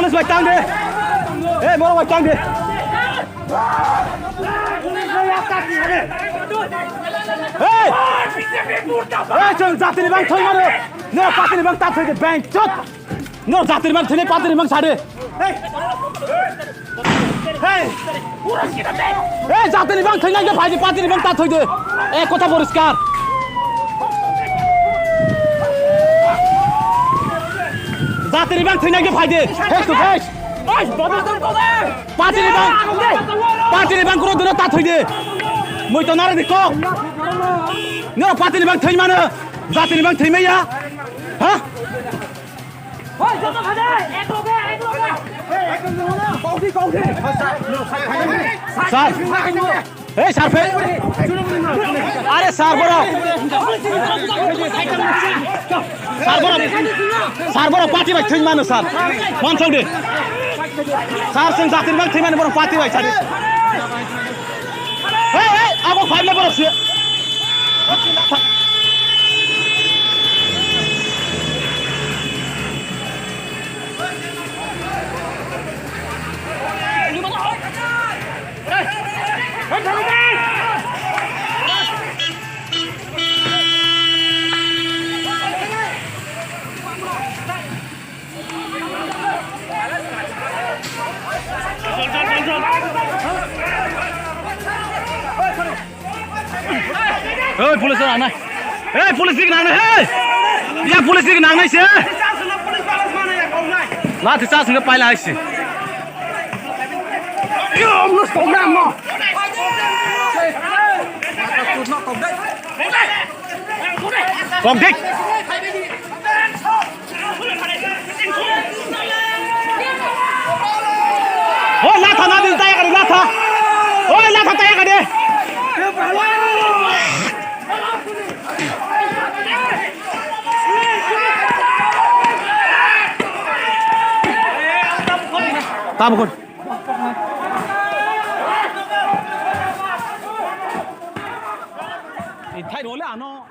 Police ভাই টান দে এই বড় ভাই টান দে জাতির ব্যাংক থই মারো নো পাতির ব্যাংক তা থেকে ব্যাংক চট নো জাতির ব্যাংক থেকে পাতির ব্যাংক ছাড়ে এই জাতির ব্যাংক থই না ভাই পাতির ব্যাংক তা থই দে এ কথা পরিষ্কার জাতির ব্যাংক থই না ভাই দে ফেস টু ফেস পাতির ব্যাংক করে দিন তা থই দে মই তো নারে দিক নো পাতির ব্যাংক থই মানে জাতির ব্যাংক থই মাইয়া হ্যাঁ স্যার এই স্যার আরে স্যার বড় স্যার বড় পার্টি ভাই থই মানে স্যার পঞ্চাশ দে স্যার সিং জাতির ব্যাংক থই মানে বড় পার্টি ভাই স্যার এই আবো ফাইলে বড় সে Hey, police are not. Hey, police are not. Hey, yeah, police are not. Nice, yeah. Lot of stars in the pile. I see. You almost come down more. Come, Dick. Oh, Lata, not this diagram, Lata. Oh, Lata, diagram. Tama kon. Thai đồ là nó.